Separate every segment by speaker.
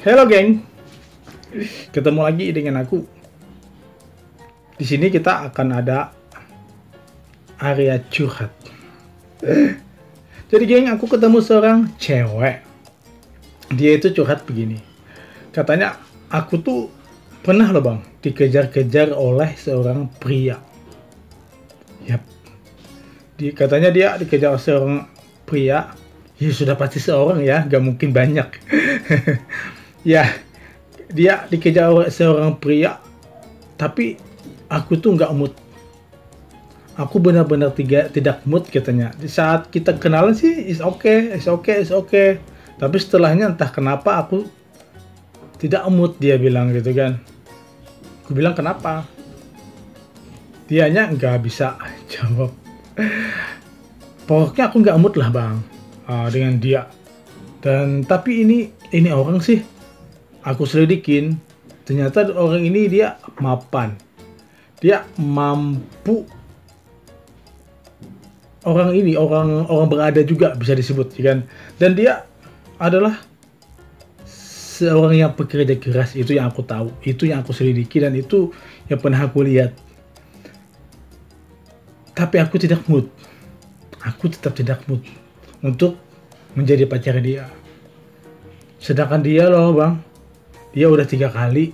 Speaker 1: Halo geng, ketemu lagi dengan aku. Di sini kita akan ada area curhat. Jadi geng, aku ketemu seorang cewek. Dia itu curhat begini. Katanya, aku tuh pernah loh bang, dikejar-kejar oleh seorang pria. Yap. Katanya dia dikejar oleh seorang pria. Ya sudah pasti seorang ya, gak mungkin banyak. Ya, dia dikejar oleh seorang pria, tapi aku tuh nggak mood. Aku benar-benar tidak mood katanya. Di saat kita kenalan sih is okay. Tapi setelahnya entah kenapa aku tidak mood, dia bilang gitu kan. Aku bilang kenapa? Dianya nggak bisa jawab. Pokoknya aku nggak mood lah bang dengan dia. Dan tapi ini orang sih, aku selidikin, ternyata orang ini dia mapan, dia mampu. Orang ini orang berada juga bisa disebut kan. Dan dia adalah seorang yang bekerja keras, itu yang aku tahu, itu yang aku selidiki, dan itu yang pernah aku lihat. Tapi aku tidak mood, aku tetap tidak mood untuk menjadi pacar dia. Sedangkan dia loh bang, dia udah 3 kali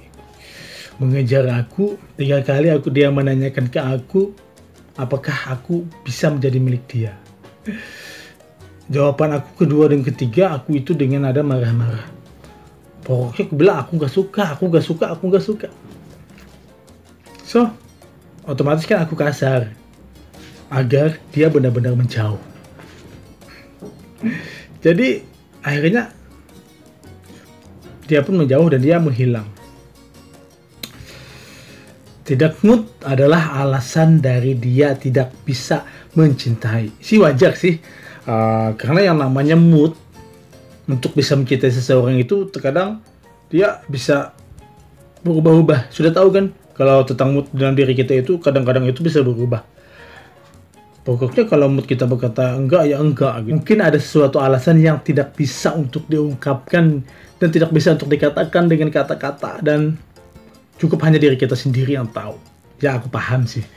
Speaker 1: mengejar aku, 3 kali dia menanyakan ke aku apakah aku bisa menjadi milik dia. Jawaban aku kedua dan ketiga, aku itu dengan nada marah-marah. Pokoknya aku bilang aku gak suka. So, otomatis kan aku kasar agar dia benar-benar menjauh. Jadi akhirnya dia pun menjauh dan dia menghilang. Tidak mood adalah alasan dari dia tidak bisa mencintai. Wajar sih, karena yang namanya mood untuk bisa mencintai seseorang itu terkadang dia bisa berubah-ubah. Sudah tahu kan kalau tentang mood dalam diri kita itu kadang-kadang itu bisa berubah. Pokoknya kalau mood kita berkata enggak ya enggak gitu. Mungkin ada sesuatu alasan yang tidak bisa untuk diungkapkan dan tidak bisa untuk dikatakan dengan kata-kata, dan cukup hanya diri kita sendiri yang tahu. Ya aku paham sih.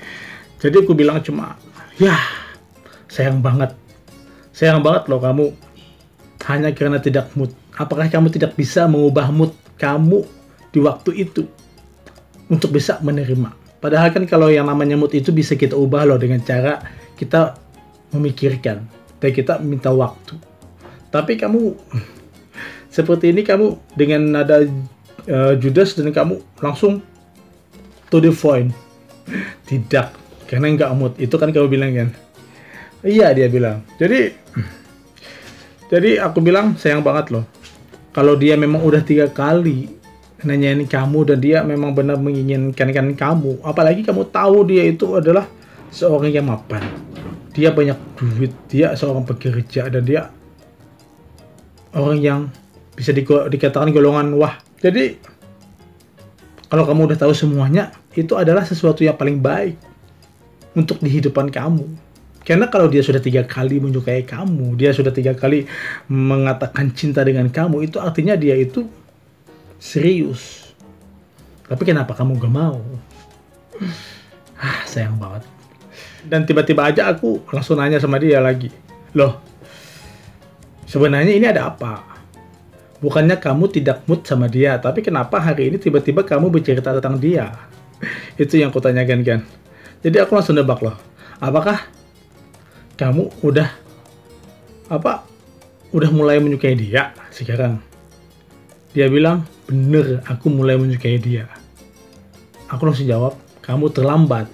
Speaker 1: Jadi aku bilang cuma, ya sayang banget loh kamu hanya karena tidak mood. Apakah kamu tidak bisa mengubah mood kamu di waktu itu untuk bisa menerima? Padahal kan kalau yang namanya mood itu bisa kita ubah loh dengan cara kita memikirkan dan kita minta waktu. Tapi kamu seperti ini, kamu dengan nada judes dan kamu langsung to the point. Tidak, karena nggak mood. Itu kan kamu bilang kan. Iya, dia bilang. Jadi aku bilang sayang banget loh. Kalau dia memang udah 3 kali nanyain kamu dan dia memang benar menginginkan kamu, apalagi kamu tahu dia itu adalah seorang yang mapan, dia banyak duit, dia seorang pekerja, dan dia orang yang bisa dikatakan golongan wah. Jadi kalau kamu udah tahu semuanya, itu adalah sesuatu yang paling baik untuk di kehidupan kamu. Karena kalau dia sudah 3 kali menyukai kamu, dia sudah 3 kali mengatakan cinta dengan kamu, itu artinya dia itu serius. Tapi kenapa kamu gak mau? Sayang banget. Dan tiba-tiba aja aku langsung nanya sama dia lagi, loh sebenarnya ini ada apa? Bukannya kamu tidak mood sama dia, tapi kenapa hari ini tiba-tiba kamu bercerita tentang dia? Itu yang aku tanyakan kan. Jadi aku langsung nebak loh, apakah kamu udah mulai menyukai dia sekarang? Dia bilang, bener, aku mulai menyukai dia. Aku langsung jawab, kamu terlambat.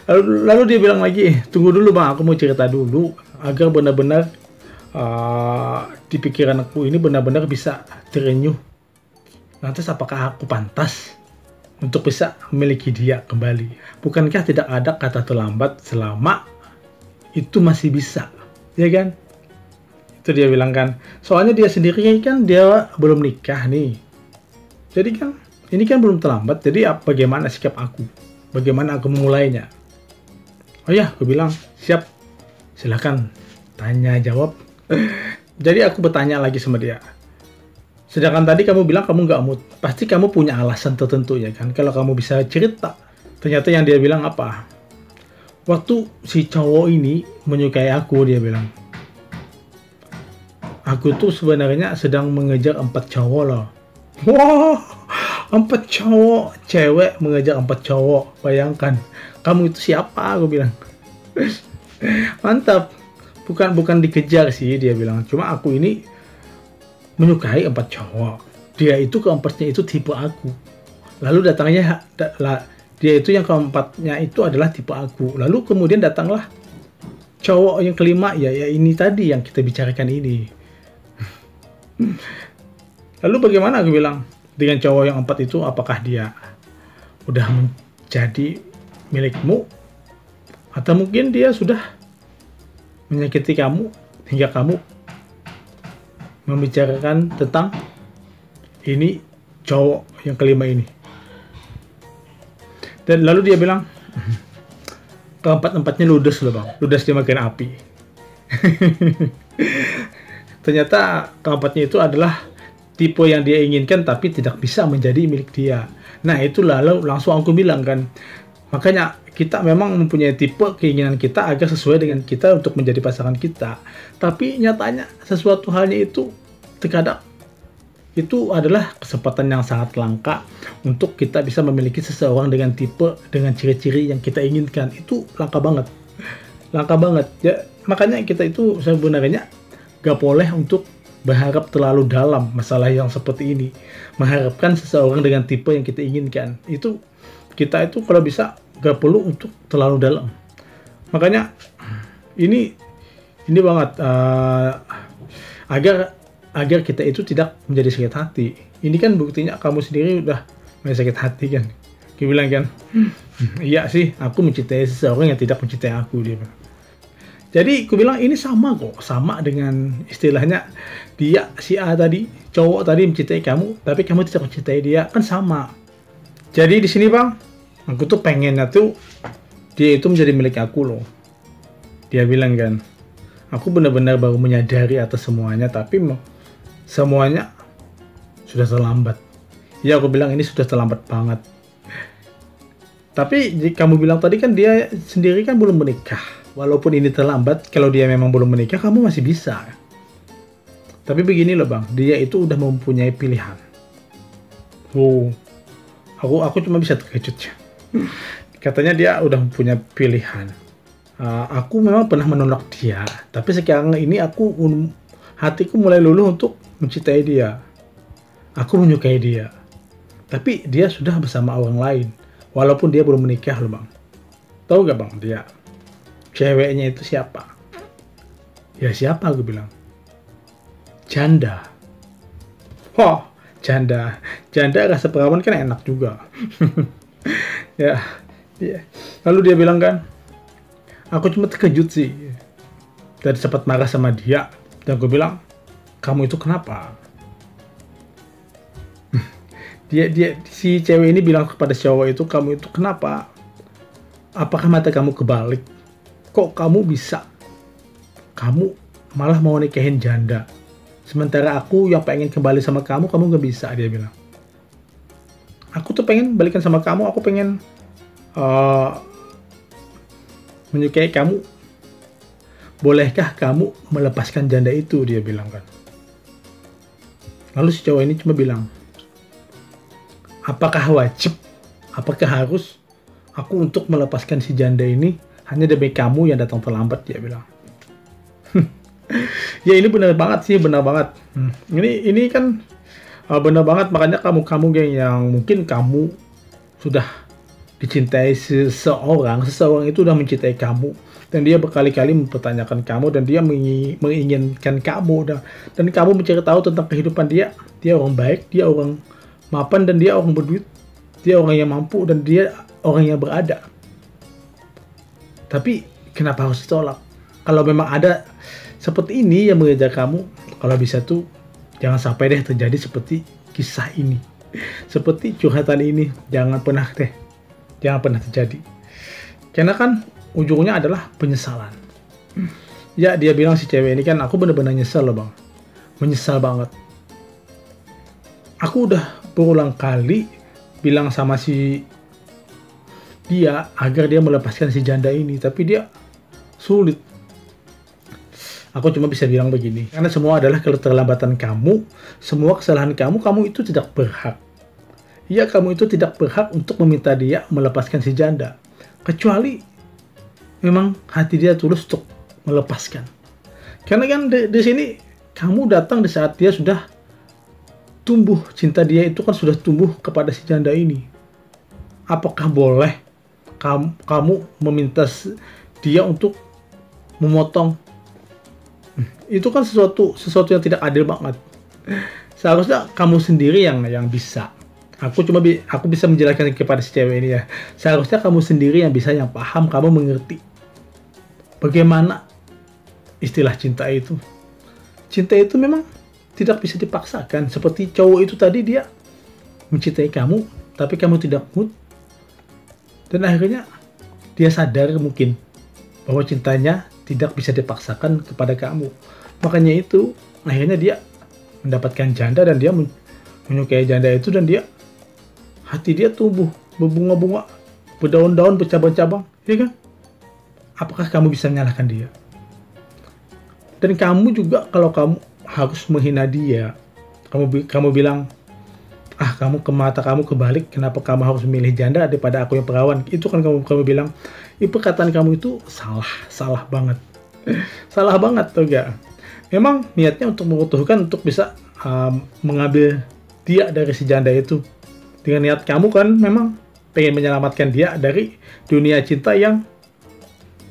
Speaker 1: Lalu dia bilang lagi, tunggu dulu bang, aku mau cerita dulu agar benar-benar di pikiran aku ini benar-benar bisa terenyuh. Lantas apakah aku pantas untuk bisa memiliki dia kembali? Bukankah tidak ada kata terlambat selama itu masih bisa, ya kan? Itu dia bilang kan. Soalnya dia sendiri kan dia belum nikah nih. Jadi kan ini kan belum terlambat. Jadi bagaimana sikap aku? Bagaimana aku memulainya? Oh ya, aku bilang siap. Silakan tanya jawab. Jadi aku bertanya lagi sama dia. Sedangkan tadi kamu bilang kamu nggak mood. Pasti kamu punya alasan tertentu ya kan. Kalau kamu bisa cerita. Ternyata yang dia bilang apa? Waktu si cowok ini menyukai aku, dia bilang, aku tuh sebenarnya sedang mengejar 4 cowok loh. Wah, 4 cowok, cewek mengejar 4 cowok. Bayangkan, kamu itu siapa? Aku bilang. Mantap. Bukan dikejar sih, dia bilang. Cuma aku ini menyukai 4 cowok. Dia itu keempatnya itu tipe aku. Lalu datangnya dia itu yang keempatnya itu adalah tipe aku. Lalu kemudian datanglah cowok yang kelima, ya ini tadi yang kita bicarakan ini. Lalu bagaimana, aku bilang, dengan cowok yang 4 itu, apakah dia udah menjadi milikmu? Atau mungkin dia sudah menyakiti kamu hingga kamu membicarakan tentang ini cowok yang kelima ini. Dan lalu dia bilang, keempat-empatnya ludes loh bang, ludes dimakan api. Ternyata keempatnya itu adalah tipe yang dia inginkan tapi tidak bisa menjadi milik dia. Nah itu lalu langsung aku bilang kan, makanya kita memang mempunyai tipe keinginan kita agar sesuai dengan kita untuk menjadi pasangan kita. Tapi nyatanya sesuatu halnya itu terkadang itu adalah kesempatan yang sangat langka untuk kita bisa memiliki seseorang dengan tipe, dengan ciri-ciri yang kita inginkan. Itu langka banget. Langka banget. Ya, makanya kita itu sebenarnya gak boleh untuk berharap terlalu dalam masalah yang seperti ini. Mengharapkan seseorang dengan tipe yang kita inginkan. Itu kita itu kalau bisa gak perlu untuk terlalu dalam. Makanya ini banget agar kita itu tidak menjadi sakit hati. Ini kan buktinya kamu sendiri udah sakit hati kan. Dia bilang kan, iya sih, aku mencintai seseorang yang tidak mencintai aku, dia bilang. Jadi aku bilang ini sama kok, sama dengan istilahnya dia si A tadi, cowok tadi mencintai kamu, tapi kamu tidak mencintai dia, kan sama. Jadi di sini bang, aku tuh pengennya tuh dia itu menjadi milik aku loh. Dia bilang kan, aku benar-benar baru menyadari atas semuanya, tapi semuanya sudah terlambat. Ya aku bilang ini sudah terlambat banget. Tapi kamu bilang tadi kan dia sendiri kan belum menikah. Walaupun ini terlambat, kalau dia memang belum menikah, kamu masih bisa. Tapi begini loh bang, dia itu udah mempunyai pilihan. Oh, aku cuma bisa terkejut ya. Katanya dia udah punya pilihan. Aku memang pernah menolak dia, tapi sekarang ini hatiku mulai luluh untuk mencintai dia. Aku menyukai dia, tapi dia sudah bersama orang lain, walaupun dia belum menikah loh bang. Tahu gak bang, dia ceweknya itu siapa? Ya siapa, aku bilang, janda. Oh, janda rasa perawan kan enak juga. Ya. Lalu dia bilang kan, aku cuma terkejut sih dan sempat marah sama dia. Dan aku bilang, kamu itu kenapa? Si cewek ini bilang kepada cowok itu, kamu itu kenapa? Apakah mata kamu kebalik? Kok kamu bisa? Kamu malah mau nikahin janda. Sementara aku yang pengen kembali sama kamu gak bisa, dia bilang. Aku tuh pengen balikan sama kamu, aku pengen menyukai kamu. Bolehkah kamu melepaskan janda itu, dia bilang kan. Lalu si cowok ini cuma bilang, apakah wajib, apakah harus aku untuk melepaskan si janda ini hanya demi kamu yang datang terlambat, dia bilang. Ya ini benar banget sih, benar banget. Ini kan benar banget, makanya kamu yang mungkin kamu sudah dicintai seseorang itu udah mencintai kamu. Dan dia berkali-kali mempertanyakan kamu, dan dia menginginkan kamu, dan kamu mencari tahu tentang kehidupan dia. Dia orang baik, dia orang mapan, dan dia orang berduit, dia orang yang mampu, dan dia orang yang berada. Tapi kenapa harus ditolak? Kalau memang ada seperti ini yang mengejar kamu, kalau bisa tuh jangan sampai deh terjadi seperti kisah ini, seperti curhatan ini. Jangan pernah terjadi, karena kan ujungnya adalah penyesalan. Ya dia bilang si cewek ini kan, aku benar-benar nyesel loh bang, menyesal banget. Aku udah berulang kali bilang sama si dia agar dia melepaskan si janda ini, tapi dia sulit. Aku cuma bisa bilang begini, karena semua adalah keterlambatan kamu, semua kesalahan kamu, kamu itu tidak berhak. Ya, kamu itu tidak berhak untuk meminta dia melepaskan si janda. Kecuali memang hati dia tulus untuk melepaskan. Karena kan di sini kamu datang di saat dia sudah tumbuh, cinta dia itu kan sudah tumbuh kepada si janda ini. Apakah boleh kamu meminta dia untuk memotong? Itu kan sesuatu yang tidak adil banget. Seharusnya kamu sendiri yang bisa. Aku bisa menjelaskan kepada si cewek ini ya. Seharusnya kamu sendiri yang bisa, yang paham, kamu mengerti bagaimana istilah cinta itu. Cinta itu memang tidak bisa dipaksakan. Seperti cowok itu tadi, dia mencintai kamu, tapi kamu tidak mood. Dan akhirnya dia sadar mungkin bahwa cintanya tidak bisa dipaksakan kepada kamu. Makanya itu akhirnya dia mendapatkan janda dan dia menyukai janda itu, dan hati dia tumbuh berbunga-bunga, berdaun-daun, bercabang-cabang, ya kan? Apakah kamu bisa menyalahkan dia? Dan kamu juga, kalau kamu harus menghina dia, kamu bilang, kamu ke mata kamu kebalik, kenapa kamu harus memilih janda daripada aku yang perawan? Itu kan kamu bilang, perkataan kamu itu salah banget. Salah banget, tuh gak? Memang niatnya untuk mengutuhkan, untuk bisa mengambil dia dari si janda itu. Dengan niat kamu kan memang pengen menyelamatkan dia dari dunia cinta yang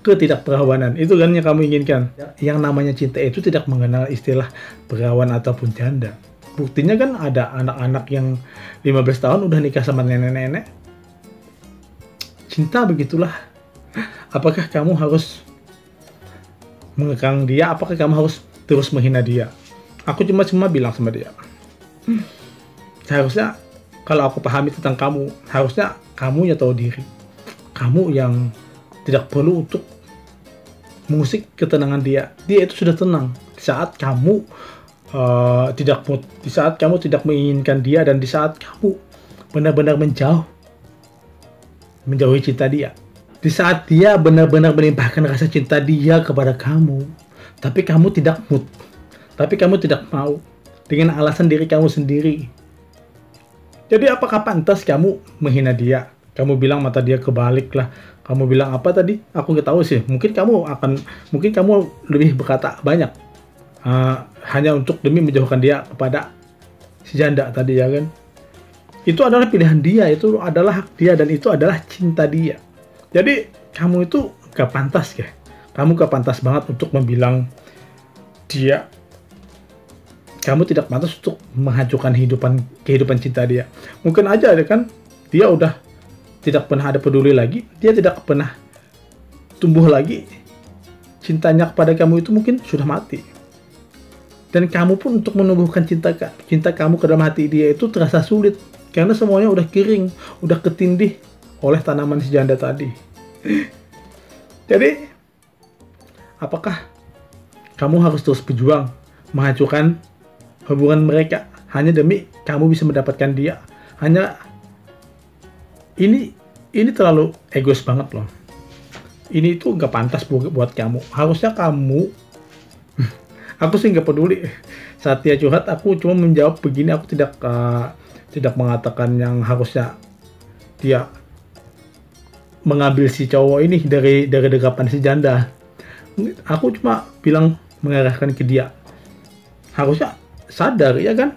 Speaker 1: ketidakperawanan. Itu kan yang kamu inginkan. Yang namanya cinta itu tidak mengenal istilah perawan ataupun janda. Buktinya kan ada anak-anak yang 15 tahun udah nikah sama nenek-nenek. Cinta begitulah. Apakah kamu harus mengekang dia? Apakah kamu harus terus menghina dia? Aku cuma bilang sama dia, seharusnya kalau aku pahami tentang kamu, harusnya kamu yang tahu diri. Kamu yang tidak perlu untuk mengusik ketenangan dia. Dia itu sudah tenang di saat kamu tidak mood, di saat kamu tidak menginginkan dia, dan di saat kamu benar-benar menjauhi cinta dia. Di saat dia benar-benar melimpahkan rasa cinta dia kepada kamu, tapi kamu tidak mood, tapi kamu tidak mau, dengan alasan diri kamu sendiri. Jadi apakah pantas kamu menghina dia? Kamu bilang mata dia kebalik lah. Kamu bilang apa tadi? Aku nggak tahu sih. Mungkin kamu lebih berkata banyak. Hanya untuk demi menjauhkan dia kepada si janda tadi, ya kan? Itu adalah pilihan dia, itu adalah hak dia, dan itu adalah cinta dia. Jadi kamu itu gak pantas ya. Kamu gak pantas banget untuk membilang dia, kamu tidak pantas untuk menghancurkan kehidupan cinta dia. Mungkin aja kan dia udah tidak pernah ada peduli lagi, dia tidak pernah tumbuh lagi, cintanya kepada kamu itu mungkin sudah mati. Dan kamu pun untuk menumbuhkan cinta kamu ke dalam hati dia itu terasa sulit, karena semuanya udah kering, udah ketindih oleh tanaman si janda tadi. Jadi apakah kamu harus terus berjuang menghancurkan hubungan mereka hanya demi kamu bisa mendapatkan dia? Hanya ini terlalu egois banget loh. Ini tuh nggak pantas buat kamu. Harusnya kamu, aku sih nggak peduli. Saat dia curhat, aku cuma menjawab begini. Aku tidak mengatakan yang harusnya dia mengambil si cowok ini dari dekapan si janda. Aku cuma bilang, mengarahkan ke dia, harusnya sadar, ya kan?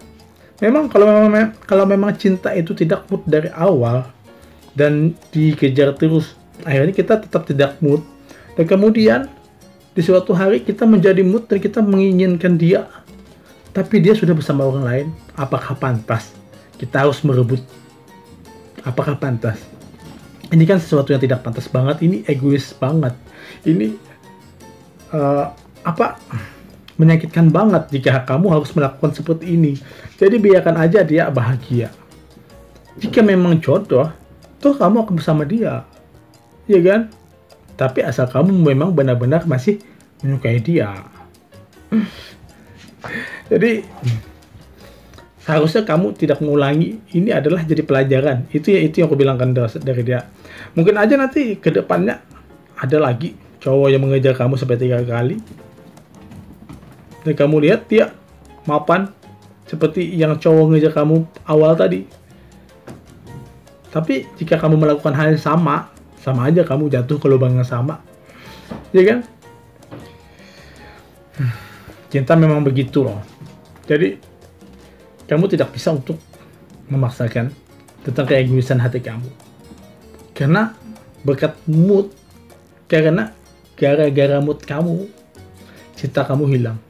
Speaker 1: Memang kalau memang cinta itu tidak mood dari awal dan dikejar terus, akhirnya kita tetap tidak mood, dan kemudian di suatu hari kita menjadi mood dan kita menginginkan dia, tapi dia sudah bersama orang lain. Apakah pantas kita harus merebut? Apakah pantas? Ini kan sesuatu yang tidak pantas banget. Ini egois banget. Ini menyakitkan banget jika kamu harus melakukan seperti ini. Jadi biarkan aja dia bahagia. Jika memang jodoh, tuh kamu akan bersama dia, ya kan? Tapi asal kamu memang benar-benar masih menyukai dia. Jadi Seharusnya kamu tidak mengulangi. Ini adalah jadi pelajaran. Itu yang aku bilangkan dari dia. Mungkin aja nanti ke depannya ada lagi cowok yang mengejar kamu sampai 3 kali. Dan kamu lihat dia mapan seperti yang cowok ngejar kamu awal tadi. Tapi jika kamu melakukan hal yang sama aja kamu jatuh ke lubang yang sama. Ya kan? Cinta memang begitu loh. Jadi kamu tidak bisa untuk memaksakan tentang keegoisan hati kamu. Karena berkat mood, karena gara-gara mood kamu, cinta kamu hilang.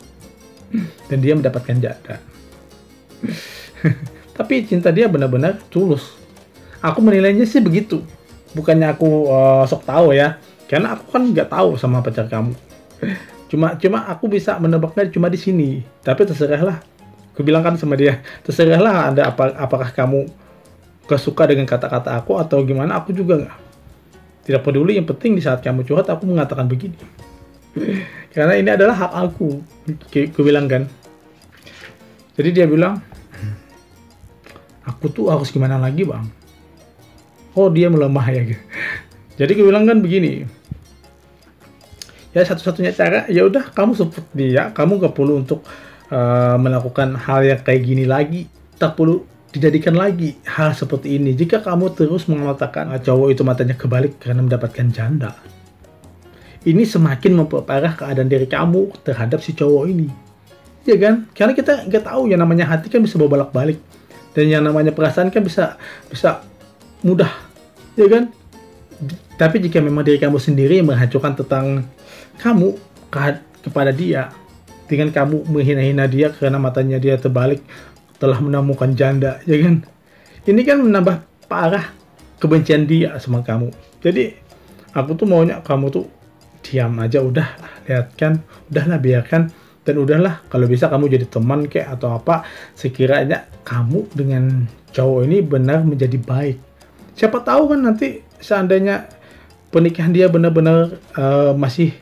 Speaker 1: Dan dia mendapatkan janda. Tapi cinta dia benar-benar tulus. Aku menilainya sih begitu. Bukannya aku sok tahu ya. Karena aku kan nggak tahu sama pacar kamu. Cuma aku bisa menebaknya cuma di sini. Tapi terserahlah. Aku bilang kan sama dia, terserahlah Anda apakah kamu kesuka dengan kata-kata aku atau gimana, aku juga tidak peduli. Yang penting di saat kamu curhat aku mengatakan begini. Karena ini adalah hak aku. Aku bilang kan. Jadi dia bilang, aku tuh harus gimana lagi bang? Oh dia melemah ya. Jadi aku bilang kan begini. Ya satu-satunya cara, ya udah kamu support dia, kamu gak perlu untuk melakukan hal yang kayak gini lagi, tak perlu dijadikan lagi hal seperti ini. Jika kamu terus mengatakan cowok itu matanya kebalik karena mendapatkan janda, ini semakin memperparah keadaan diri kamu terhadap si cowok ini, ya kan? Karena kita nggak tahu yang namanya hati kan bisa berbolak-balik, dan yang namanya perasaan kan bisa mudah, ya kan? Tapi jika memang diri kamu sendiri yang menghancurkan tentang kamu kepada dia, dengan kamu menghina-hina dia karena matanya dia terbalik telah menemukan janda, ya kan? Ini kan menambah parah kebencian dia sama kamu. Jadi aku tuh maunya kamu tuh diam aja, udah lihatkan, udahlah biarkan, dan udahlah kalau bisa kamu jadi teman kayak atau apa, sekiranya kamu dengan cowok ini benar menjadi baik. Siapa tahu kan nanti seandainya pernikahan dia benar-benar masih,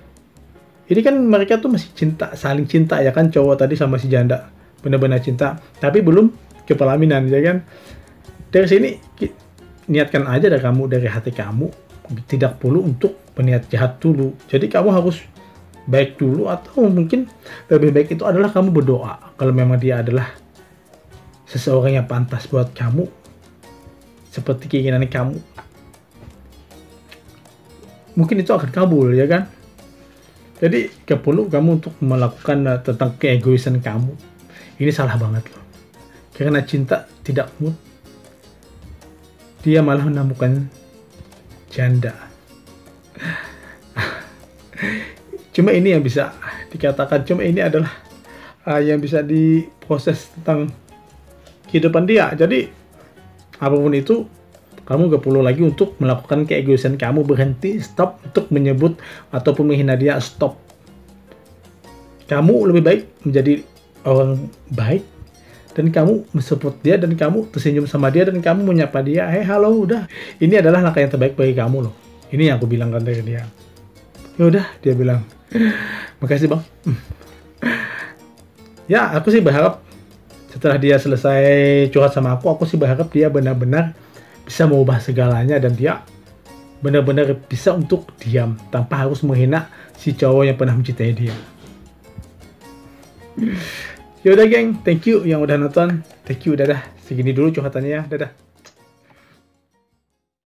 Speaker 1: ini kan mereka tuh masih cinta, saling cinta ya kan, cowok tadi sama si janda benar-benar cinta, tapi belum ke pelaminan, ya kan? Dari sini niatkan aja dari kamu, dari hati kamu, tidak perlu untuk berniat jahat dulu. Jadi kamu harus baik dulu, atau mungkin lebih baik itu adalah kamu berdoa kalau memang dia adalah seseorang yang pantas buat kamu, seperti keinginan kamu. Mungkin itu akan kabul, ya kan? Jadi gak perlu kamu untuk melakukan tentang keegoisan kamu. Ini salah banget loh. Karena cinta tidak mood, dia malah menemukan janda. Cuma ini yang bisa dikatakan, cuma ini adalah yang bisa diproses tentang kehidupan dia. Jadi apapun itu, kamu gak perlu lagi untuk melakukan keegoisan kamu. Berhenti, stop untuk menyebut ataupun menghina dia, stop. Kamu lebih baik menjadi orang baik, dan kamu mensupport dia, dan kamu tersenyum sama dia, dan kamu menyapa dia, hey halo, udah. Ini adalah langkah yang terbaik bagi kamu loh. Ini yang aku bilang kan dari dia. Ya udah, dia bilang, makasih bang. Ya aku sih berharap setelah dia selesai curhat sama aku sih berharap dia benar-benar bisa mengubah segalanya, dan dia benar-benar bisa untuk diam tanpa harus menghina si cowok yang pernah mencintai dia. Yaudah geng, thank you yang udah nonton. Thank you, dadah. Segini dulu curhatannya ya, dadah.